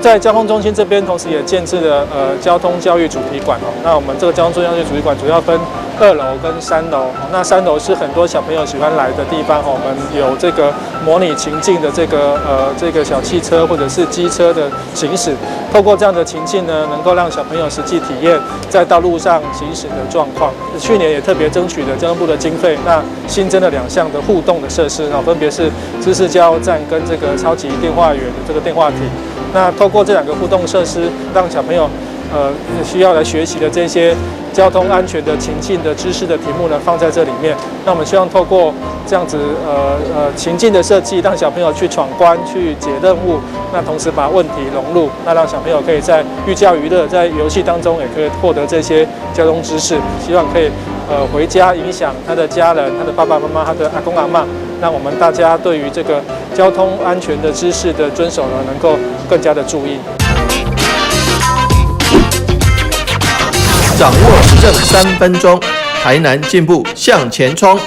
在交通中心这边，同时也建置了交通教育主题馆哦。那我们这个交通教育主题馆主要分2楼跟3楼。那3楼是很多小朋友喜欢来的地方哦。我们有这个模拟情境的这个小汽车或者是机车的行驶，透过这样的情境呢，能够让小朋友实际体验在道路上行驶的状况。去年也特别争取了交通部的经费，那新增了2项的互动的设施哦，分别是知识加油站跟这个超级电话员的这个电话亭。那透过这2个互动设施，让小朋友需要来学习的这些交通安全的情境的知识的题目呢，放在这里面。那我们希望透过这样子情境的设计，让小朋友去闯关、去解任务，那同时把问题融入，那让小朋友可以在寓教于乐，在游戏当中也可以获得这些交通知识。希望可以回家影响他的家人、他的爸爸妈妈、他的阿公阿嬷，让我们大家对于这个交通安全的知识的遵守呢，能够更加的注意。掌握时政3分钟，台南进步向前冲。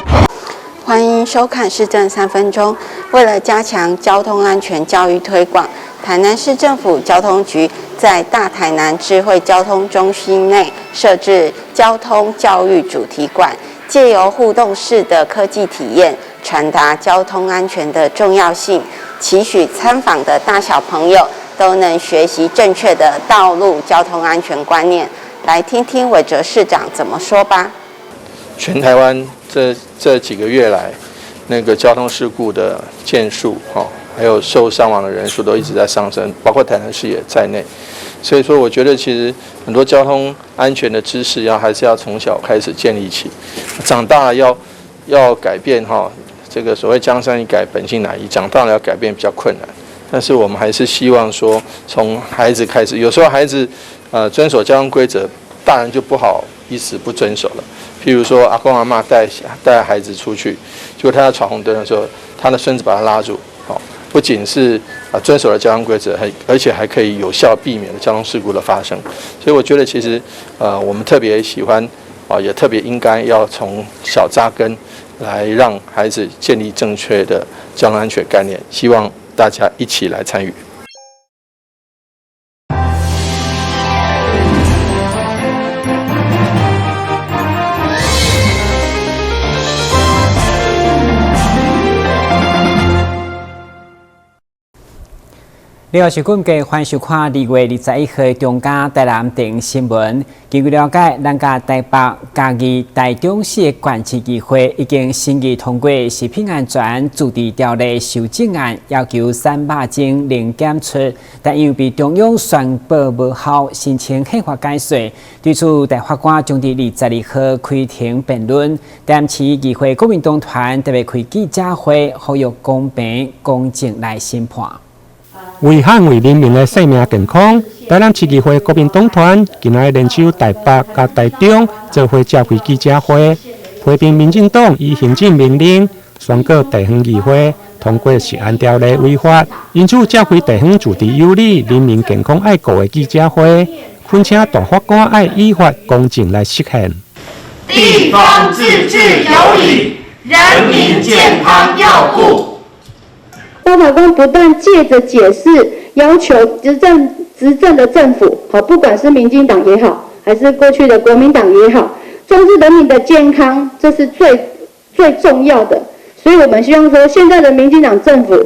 欢迎收看市政3分钟。为了加强交通安全教育推广，台南市政府交通局在大台南智慧交通中心内设置交通教育主题馆，借由互动式的科技体验，传达交通安全的重要性，期许参访的大小朋友都能学习正确的道路交通安全观念。来听听韦哲市长怎么说吧。全台湾这几个月来，那个交通事故的件数，还有受伤亡的人数都一直在上升，包括台南市也在内。所以说，我觉得其实很多交通安全的知识还是要从小开始建立起，长大了要改变这个所谓江山易改，本性难移，长大了要改变比较困难。但是我们还是希望说，从孩子开始，有时候孩子遵守交通规则，大人就不好意思不遵守了。譬如说，阿公阿嬷带孩子出去，结果他要闯红灯的时候，他的孙子把他拉住，不仅是遵守了交通规则，而且还可以有效避免了交通事故的发生。所以我觉得其实我们特别喜欢也特别应该要从小扎根，来让孩子建立正确的交通安全概念。希望大家一起来参与。你好，是观众，欢迎收看2月21日中嘉台南电影新闻。根据了解，咱家台北、嘉义、台中市的管制议会已经审议通过《食品安全自治条例》修正案，要求3肉精零检出，但因为被中央宣布无效，申请宪法解释。对此，大法官将伫22号开庭辩论。台南市议会国民党团特别开记者会，呼吁公平、公正来审判。为捍卫人民的生命健康，台南市议会国民党团今日联手台北甲台中做伙召开记者会，批评民进党以行政命令宣告地方议会通过食安条例违法，因此召开地方自治有理、人民健康爱顾的记者会，恳请大法官爱依法公正来实现。地方自治有理，人民健康要顾。大法官不断借着解释，要求执政的政府，不管是民进党也好，还是过去的国民党也好，重视人民的健康，这是最重要的。所以我们希望说，现在的民进党政府，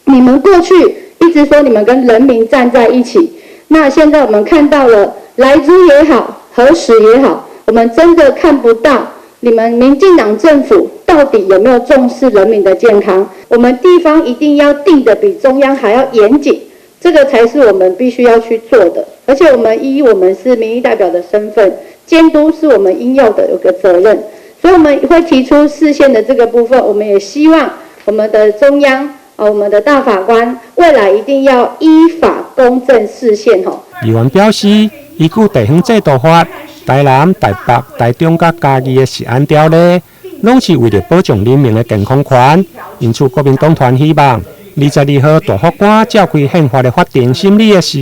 你们过去一直说你们跟人民站在一起，那现在我们看到了莱猪也好，核食也好，我们真的看不到你们民进党政府到底有没有重视人民的健康？我们地方一定要定得比中央还要严谨，这个才是我们必须要去做的。而且我们是民意代表的身份，监督是我们应有的有个责任，所以我们会提出释宪的这个部分，我们也希望我们的中央我们的大法官未来一定要依法公正释宪。议员表示，依据地方制度法，台南、台北、台中甲嘉义的食安条例，拢是为了保障人民的健康权，因此国民党团希望22号大法官召开宪法的法定审理的时，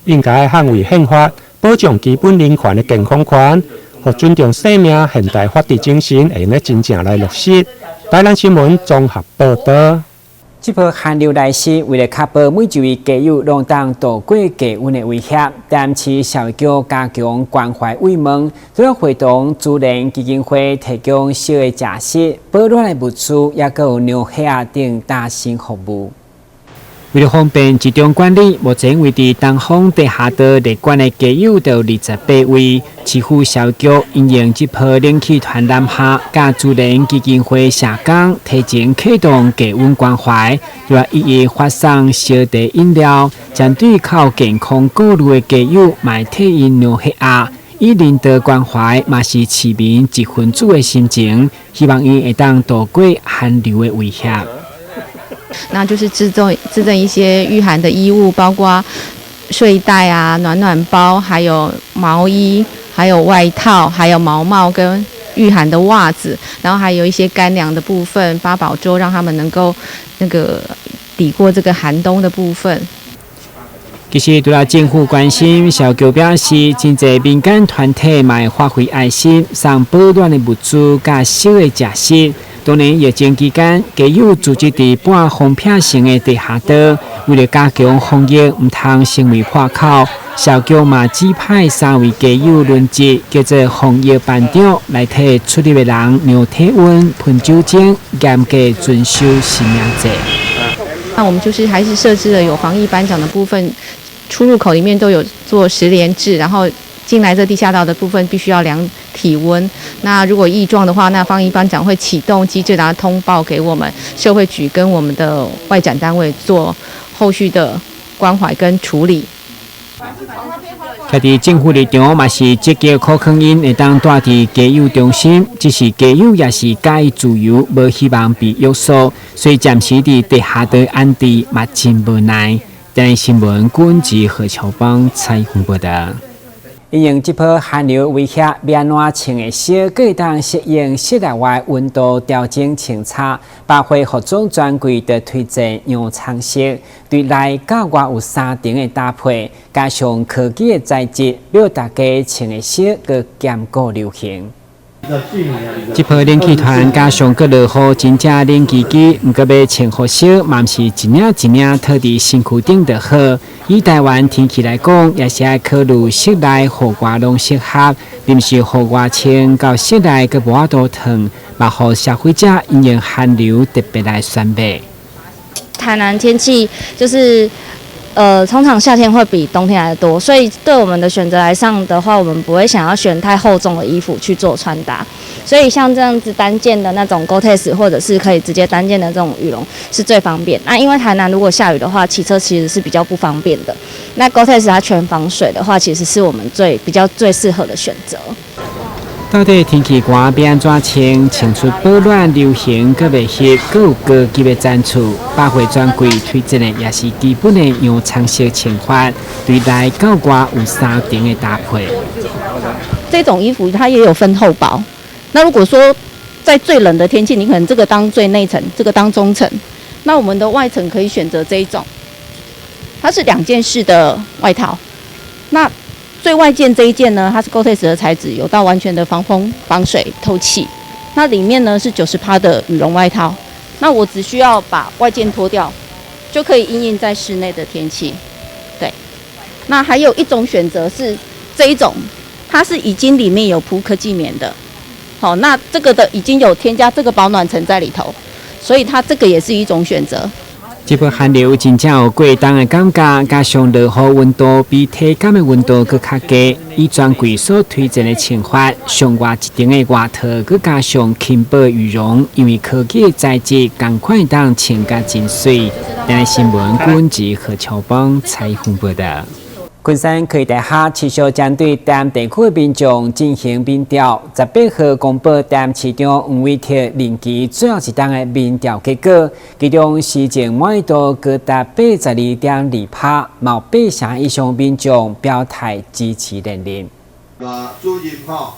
应该捍卫宪法，保障基本人权的健康权，和尊重生命现代法治精神，会用真正来落实。台南新闻综合报道。这波寒流来袭，为了确保每一位家友拢当度过低温的威胁，台南市社会局加强关怀慰问，主要会同自然基金会提供小的食食、保暖的物资，也有尿血等大型服务。为了方便集中管理，目前位于东方地下道列管的家友有28位。市府社局因应这波冷气团南下，甲自然基金会社工提前启动低温关怀，要一一发送烧茶饮料，针对靠健康顾虑的家友买替因尿血压。以人道关怀，嘛是市民一份子的心情，希望因会当度过寒流的威胁。那就是制赠一些御寒的衣物，包括睡袋啊、暖暖包，还有毛衣，还有外套，还有毛帽跟御寒的袜子，然后还有一些干粮的部分，八宝粥，让他们能够抵过这个寒冬的部分。其实，除了政府关心，社局表示，真侪民间团体嘛会发挥爱心，送保暖的物资甲小的食食。当年疫情期间，家友组织伫半封闭型的地下道，为了加强防疫，唔通成为破口。社局嘛指派3位家友轮值，叫做防疫班长，来替出入的人量体温、喷酒精，严格遵守生命制。那我们就是还是设置了有防疫班长的部分，出入口里面都有做10连制，然后进来这地下道的部分必须要量体温。那如果异状的话，那防疫班长会启动机制，然后通报给我们社会局跟我们的外展单位做后续的关怀跟处理。徛伫政府立场嘛是积极可肯因会当住伫家友中心，只是家友也是介意自由，无希望被约束，所以暂时伫地下道安置嘛真无奈。台湾新闻管制何超邦采访报道。因应这波寒流威胁，要安怎穿的少，可以当适应室内外温度调整清差。百货服装专柜的推荐用长色，对内到外有3层的搭配，加上科技的材质，让大家穿的少个兼顾流行。这波冷气团加上个落雨，真正冷叽叽，唔过要穿好少，嘛是一领一领套伫身躯顶就好。以台湾天气来讲，也是要考虑室内雨外拢适合，临时雨外穿到室内个无法度烫，嘛互消费者因应寒流特别来选买。台南天气就是通常夏天会比冬天来的多，所以对我们的选择来上的话，我们不会想要选太厚重的衣服去做穿搭。所以像这样子单件的那种 Gore-Tex 或者是可以直接单件的这种羽绒是最方便。那因为台南如果下雨的话，骑车其实是比较不方便的。那 Gore-Tex 它全防水的话，其实是我们最适合的选择。到底天气寒要安怎穿出保暖、流行、佮袂湿、佮有高级的展出？百货专柜推荐的也是基本的用长色穿法，对内到外有3层的搭配。这种衣服它也有分厚薄。那如果说在最冷的天气，你可能这个当最内层，这个当中层，那我们的外层可以选择这一种，它是2件式的外套。那最外件这一件呢，它是 Gore-Tex 的材质，有到完全的防风、防水、透气。那里面呢是90%的羽绒外套。那我只需要把外件脱掉，就可以因应在室内的天气。对。那还有一种选择是这一种，它是已经里面有铺科技棉的。好，那这个的已经有添加这个保暖层在里头，所以它这个也是一种选择。这波寒流真正有过冬的感觉，加上落雨温度比体感的温度更较低。以专柜所推荐的穿法，上外1层的外套，佮加上轻薄羽绒，因为科技的材质，同款当穿甲真水。台湾新闻管制何超邦采访报道。昆山科技大学持续针对台南地区的民众进行民调，18号公布台南市长黄伟哲任期最后一档的民调结果，其中施政满意度高达82.2%，毛8成以上民众表态支持连任。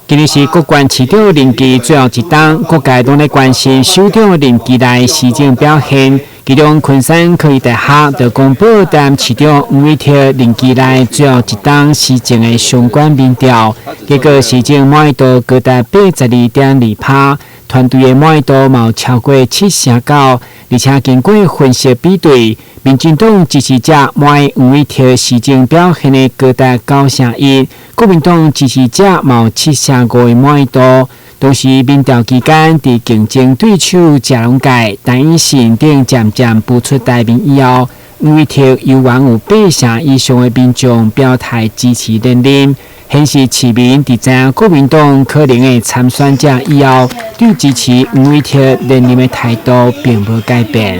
今日是各县市长任期最后一档，各界拢在关心首长的任期内施政表现。其中，昆山科技大学就公布台南市长黄伟哲任期内最后一档施政的相关民调，结果施政满意度高达82.2%，团队的满意度嘛有超过79%，而且经过分析比对，民进党支持者满意黄伟哲施政表现的高达9%，国民党支持者嘛有75%的满意度。同时，民调期间，伫竞争对手嘉龙界、陈奕迅等渐渐步出台面以后，黄伟哲犹原有8%以上的民众表态支持连任，显示市民伫知影国民党可能的参选者以后，对支持黄伟哲连任的态度并无改变。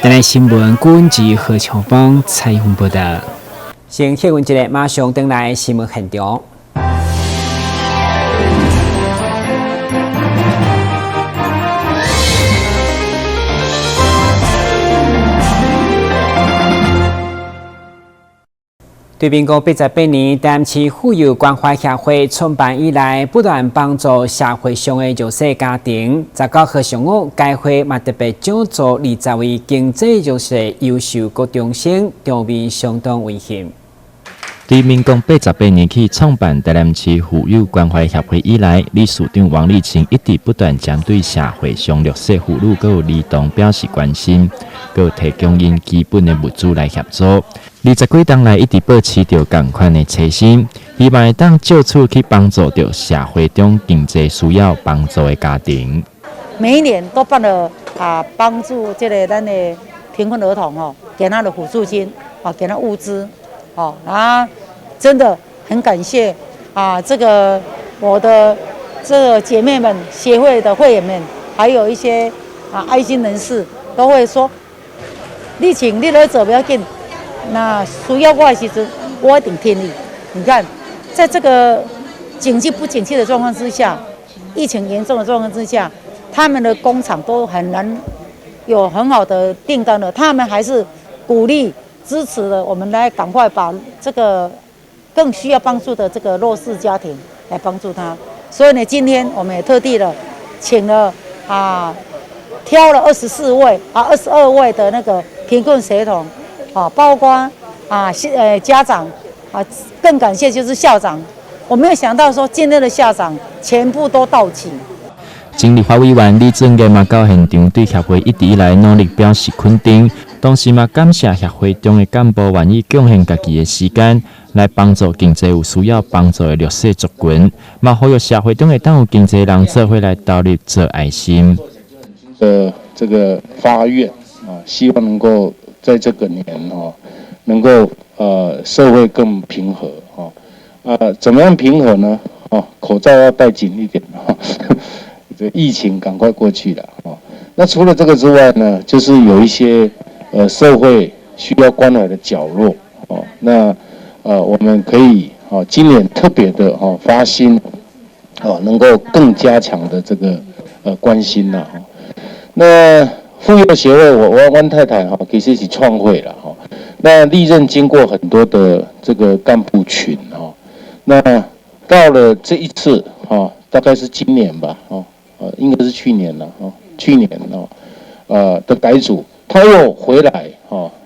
台南新闻顾及何秋芳采访报道。先歇阮一下，马上登来新闻现场。对民国88年，台南市妇幼关怀协会创办以来，不断帮助社会上的弱势家庭。19号上午，该会嘛特别奖助20位经济弱势优秀高中生，场面相当温馨。自民国88年起创办台南市妇幼关怀协会以来，理事长王立清一直不断针对社会上弱势妇女佮儿童表示关心，佮提供因基本的物资来协助。20几年来一直保持着同款的初心，希望会当借此去帮助着社会中经济需要帮助的家庭。每一年都办了帮助咱的贫困儿童给他的补助金给他物资真的很感谢我的这个姐妹们、协会的会员们，还有一些爱心人士都会说，你请你来做不要紧。那需要我的时阵，我一定听你。你看，在这个经济不景气的状况之下，疫情严重的状况之下，他们的工厂都很难有很好的订单了。他们还是鼓励、支持了我们来赶快把这个更需要帮助的这个弱势家庭来帮助他。所以呢，今天我们也特地的请了挑了22位的那个贫困协同。包括家长更感谢就是校长，我没有想到说今天的校长全部都到齐。经立法委员李正杰嘛到现场对协会一直以来努力表示肯定，同时嘛感谢协会中的干部愿意贡献家己的时间来帮助经济有需要帮助的弱势族群，嘛呼吁社会中的当有经济人做伙来投入做爱心。这个发愿希望能够。在这个年能够社会更平和怎么样平和呢？口罩要戴紧一点这疫情赶快过去了那除了这个之外呢，就是有一些社会需要关怀的角落那我们可以今年特别的发心能够更加强的这个关心那。妇幼协会，我太太其实是创会了那历任经过很多的这个干部群那到了这一次大概是今年吧应该是去年了去年的改组，他又回来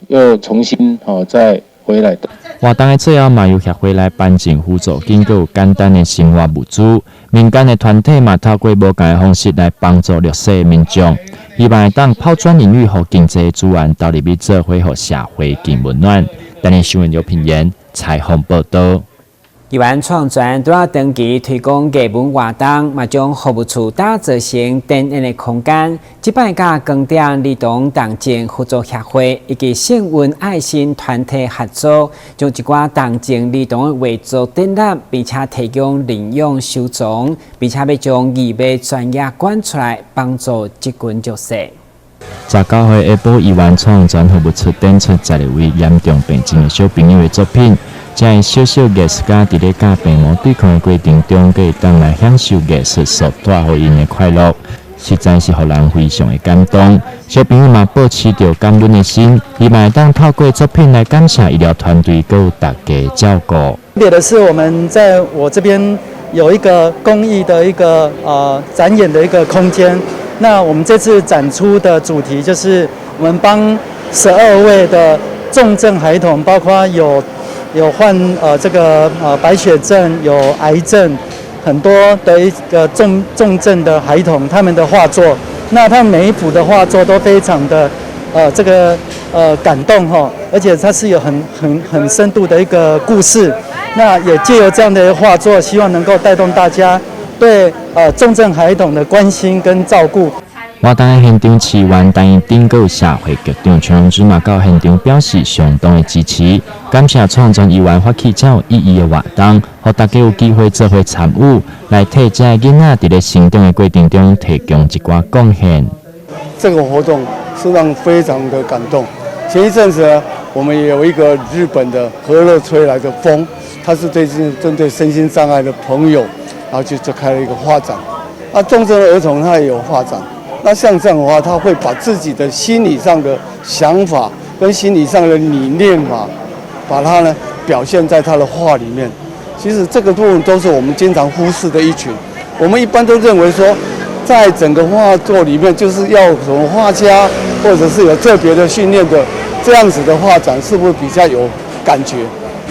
又重新再回来的。活动的最后嘛，由协会来颁证辅助金，佮有简单的生活物资。民间的团体嘛，透过无同的方式来帮助弱势的民众，希望会当抛砖引玉，互经济资源投入去做伙，互社会更温暖。但是新闻刘品言采访报道。台湾创专都要登记推广艺文活动，嘛将服务处打造成展演的空间。即摆甲光点儿童动静辅助协会以及幸运爱心团体合作，将一寡动静儿童的画作展览，并且提供领用收藏，并且要将艺术专业馆出来，帮助这群弱势。19岁下晡，台湾创专服务处展出12位严重病症的小朋友的作品。这小小艺术家伫咧甲病魔对抗的过程中，可以当来享受艺术所带给因的快乐，实在是让人非常的感动。小朋友嘛，保持着感恩的心，希望当透过作品来感谢医疗团队跟大家照顾。特别的是，我们在我这边有一个公益的一个展演的一个空间。那我们这次展出的主题就是我们帮12位的重症孩童，包括有患这个白血症、有癌症，很多的一个重症的孩童他们的画作，那他们每一幅的画作都非常的感动哈，而且它是有很深度的一个故事。那也借由这样的画作，希望能够带动大家对重症孩童的关心跟照顾。活动的现场市员陈义鼎有社会局长邱荣珠嘛到现场表示相当的支持，感谢创中议员发起这有意义的活动，让大家有机会做伙参与，来替这些囡仔在咧成长的过程中提供一寡贡献。这个活动是让非常的感动。前一阵子呢，我们也有一个日本的和乐吹来的风，它是针对身心障碍的朋友，然后就开了一个画展。那重症儿童他也有画展。那像这样的话，他会把自己的心理上的想法跟心理上的理念法，把它呢表现在他的画里面。其实这个部分都是我们经常忽视的一群。我们一般都认为说，在整个画作里面，就是要什么画家或者是有特别的训练的这样子的画展，是不是比较有感觉？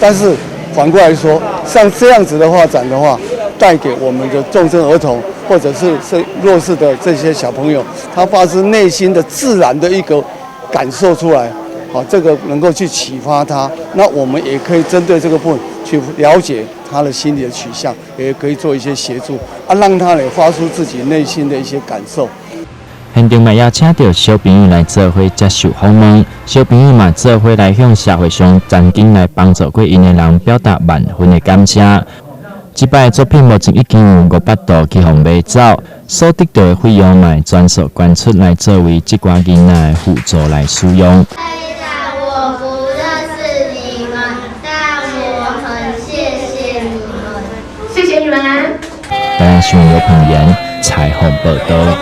但是反过来说，像这样子的画展的话，带给我们的重症儿童或者是弱势的这些小朋友，他发自内心的自然的一个感受出来，好，这个能够去启发他。那我们也可以针对这个部分去了解他的心理的取向，也可以做一些协助让他也发出自己内心的一些感受。现场嘛邀请到小朋友来做伙接受访问，小朋友嘛做伙来向社会上曾经来帮助过因的人表达万分的感谢。这摆作品目前已经有500度去互卖走，所得到的费用嘛转数捐出来作为这寡囡仔的辅助来使用。我不认识你们，但我很谢谢你们，谢谢你们。台湾新闻刘品言采访报道。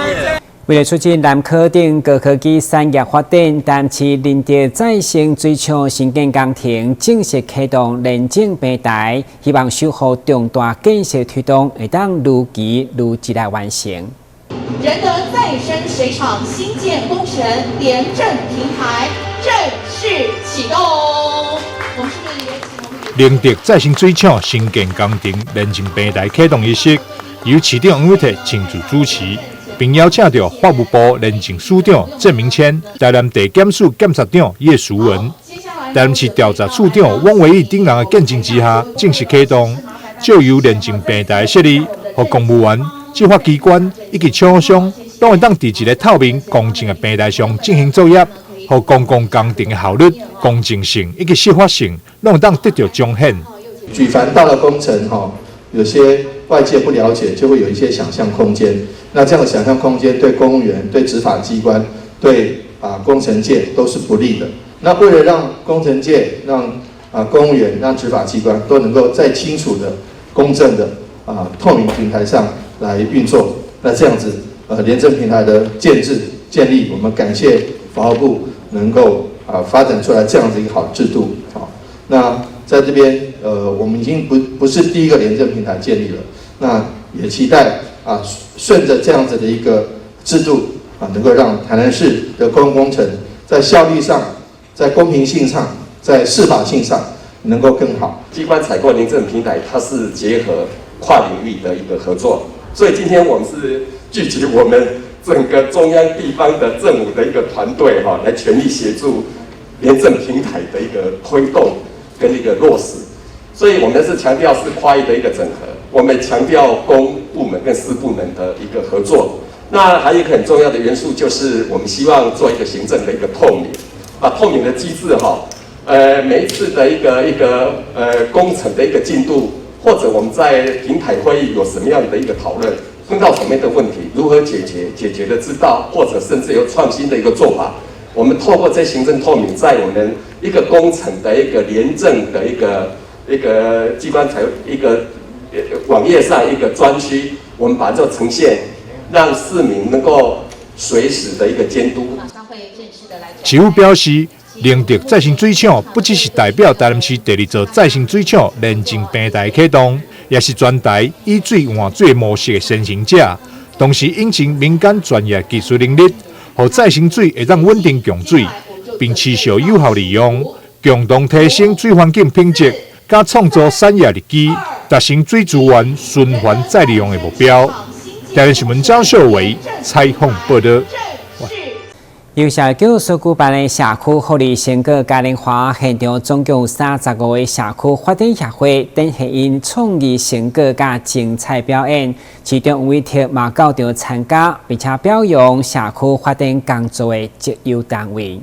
为了促进南科顶高科技产业发展，淡市林德再生水厂新建工程正式启动认证平台，希望守护重大建设推动会当如期如期来完成。仁德再生水厂新建工程联证平台正式启动。我们是不是也请林德再生水厂新建工程认证平台启动仪式，由市长王伟特亲自主持。并邀请到法务部认证署长郑明谦、台南地检署检察长叶淑文、台南市调查处长汪维义等人的见证之下，正式启动。就由认证平台设立，和公务员、执法机关以及厂商，都会当在一个透明、公正的平台上进行作业，和公共工程的效率、公正性以及合法性，都会当得到彰显。举凡到了工程有些外界不了解，就会有一些想象空间。那这样的想象空间对公务员、对执法机关、对工程界都是不利的。那为了让工程界、让公务员、让执法机关都能够在清楚的、公正的透明平台上来运作，那这样子联证平台的建立，我们感谢法务部能够发展出来这样子一个好制度。那在这边我们已经不是第一个联证平台建立了，那也期待顺着这样子的一个制度能够让台南市的公共工程在效率上、在公平性上、在适法性上能够更好。机关采购联证平台，它是结合跨领域的一个合作，所以今天我们是聚集我们整个中央地方的政府的一个团队来全力协助联证平台的一个推动跟一个落实。所以我们是强调是跨域的一个整合，我们强调公部门跟私部门的一个合作。那还有一个很重要的元素，就是我们希望做一个行政的一个透明，透明的机制每一次的一个工程的一个进度，或者我们在平台会议有什么样的一个讨论，碰到什么样的问题，如何解决的之道，或者甚至有创新的一个做法，我们透过这行政透明，在我们一个工程的一个联证的一个机关一个网页上一个专区，我们把这呈现，让市民能够随时的一个监督。市府表示，联德再生水厂不只是代表台南市第2座再生水厂认证平台启动，也是全台以水换水模式的先行者，同时引进民间专业技术能力，让再生水会当稳定供水，并持续有效利用，共同提升水环境品质。加创造产业日基，达成水资源循环再利用的目标。台南新闻张秀伟采访报道。由社区所举办的社区福利成果嘉年华现场，总共有35位社区发展协会展现因创意成果甲精彩表演，其中有位特嘛到场参加，并且表扬社区发展工作的职优单位。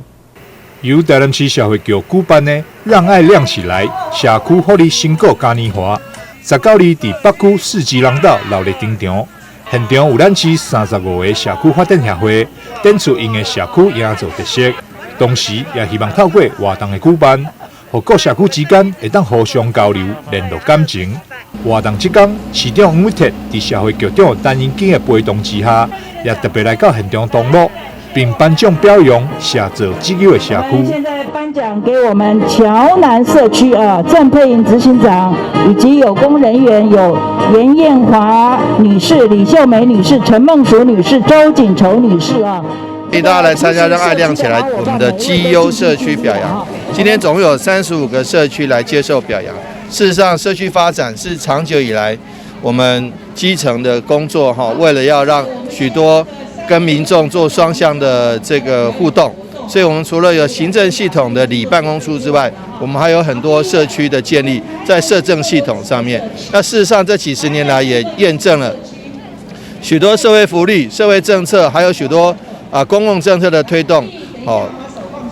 由台南市社会局举办的“让爱亮起来”社区福利成果嘉年华，19日伫北区四季廊道热烈登场。现场有咱市35个社区发展协会展出因的社区营造特色，同时也希望透过活动的举办，互各社区之间会当互相交流、联络感情。活动即天，市长黄伟哲伫社会局长陈英基的陪同之下，也特别来到现场同乐，并颁奖表扬社做职优的社区。现在颁奖给我们桥南社区郑佩莹执行长以及有功人员有严艳华女士、李秀梅女士、陈梦淑女士、周锦绸女士啊。欢迎大家来参加“让爱亮起来”我们的绩优社区表扬。今天总共有35个社区来接受表扬。事实上，社区发展是长久以来我们基层的工作为了要让许多跟民众做双向的这个互动，所以我们除了有行政系统的里办公处之外，我们还有很多社区的建立在社政系统上面。那事实上，这几十年来也验证了许多社会福利、社会政策，还有许多公共政策的推动，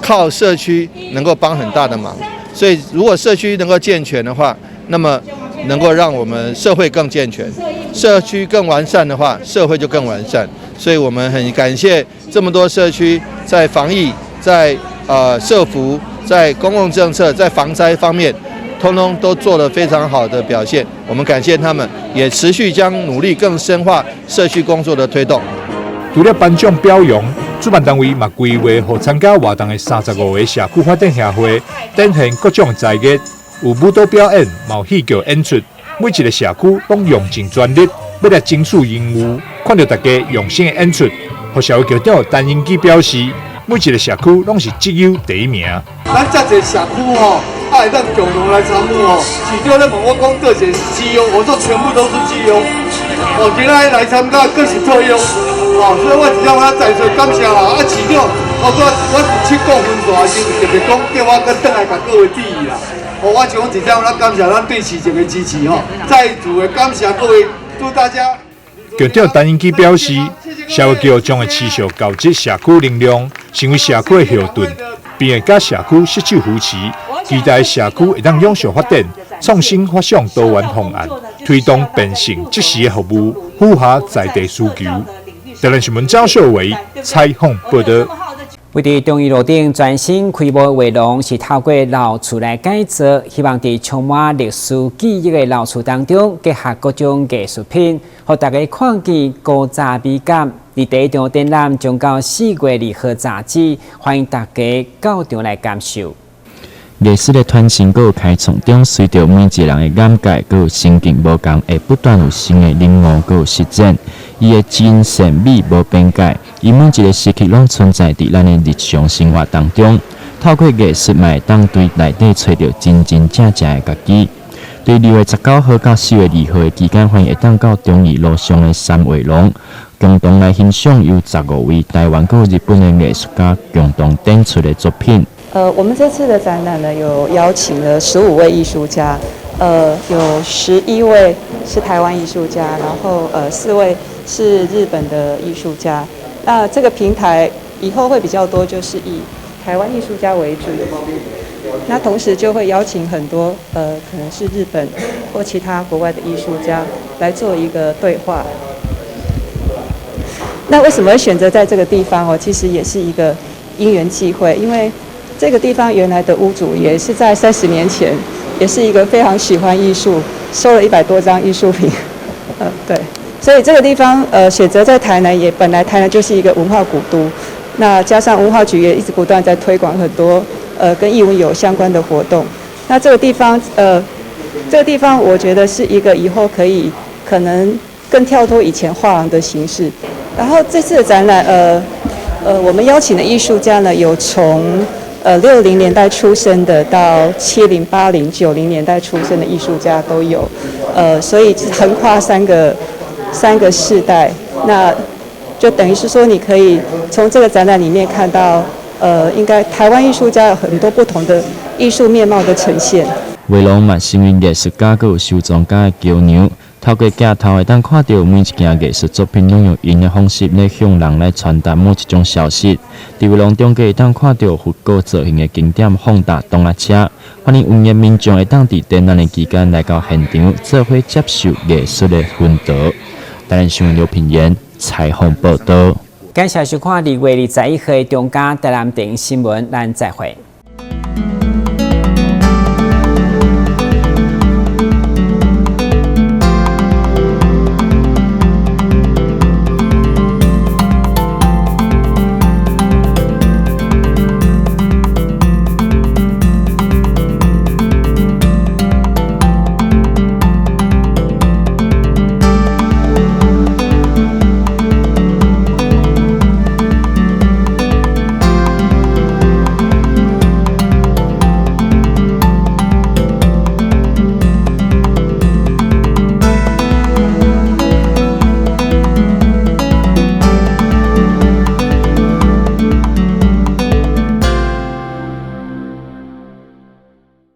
靠社区能够帮很大的忙。所以，如果社区能够健全的话，那么能够让我们社会更健全，社区更完善的话，社会就更完善。所以我们很感谢这么多社区在防疫、在社福、在公共政策、在防灾方面，通通都做了非常好的表现。我们感谢他们，也持续将努力更深化社区工作的推动。除了颁奖表扬，主办单位嘛规划予参加活动的35个社区发展协会展现各种才艺，有舞蹈表演、有戏剧演出，每一个社区拢用尽全力，要来争取任务。看到大家用心的演出，和社会局长陈英基表示，每一个社区拢是职优第一名。咱遮侪社区会当共同来参与市长咧问我讲，倒些职优，我说全部都是职优。今仔来参加更是特优。所以我只要在座感谢市长，我7个分数还是特别讲叫我跟转来甲各位致意啦。我想讲，只要感谢咱对市政的支持再次的感谢各位，祝大家。局长陈英基表示，社会局将会持续交织社区能量，成为社区的后盾，并会甲社区携手扶持，期待社区会当永续发展，创新发想多元方案，推动变成即时的服务，符合在地需求。台南新闻张秀伟采访报道。为伫中义路顶全新开幕画廊，是透过老厝来改造，希望伫充满历史记忆的老厝当中，结合各种艺术品，让大家看见古早美感。伫第一场展览将到4月2号早止，欢迎大家到场来感受。艺术的传承佮开创中，随着每一个人的眼界佮心境无同，会不断有新的领悟佮实践。伊的真善美无边界，伊每一个时刻拢存在伫咱的日常生活当中。透过艺术，嘛会当对内底找到真真正正的家己。对2月19号到4月2号的期间，欢迎会当到中义路上的3画廊，共同来欣赏由15位台湾佮日本的艺术家共同展出的作品。我们这次的展览呢，有邀请了15位艺术家，有11位是台湾艺术家，然后4位是日本的艺术家。那这个平台以后会比较多，就是以台湾艺术家为主。那同时就会邀请很多可能是日本或其他国外的艺术家来做一个对话。那为什么会选择在这个地方其实也是一个因缘际会，因为这个地方原来的屋主也是在30年前，也是一个非常喜欢艺术，收了100多张艺术品，对，所以这个地方选择在台南，也本来台南就是一个文化古都，那加上文化局也一直不断在推广很多跟艺文有相关的活动，那这个地方我觉得是一个以后可能更跳脱以前画廊的形式，然后这次的展览我们邀请的艺术家呢有从60年代出生的到70、80、90年代出生的艺术家都有，所以横跨三个世代，那就等于是说你可以从这个展览里面看到，应该台湾艺术家有很多不同的艺术面貌的呈现。画廊嘛，成为艺术家佮有收藏家的桥梁。透过镜头会当看到每一件艺术作品，用因的方式来向人来传达某一种消息。伫画廊中间会当看到复古造型的经典放大动画车，欢迎有缘民众会当伫展览的期间来到现场，做伙接受艺术的熏陶。台南新闻刘品言采访报道。感谢收看2月21日中嘉台南电影新闻，咱再会。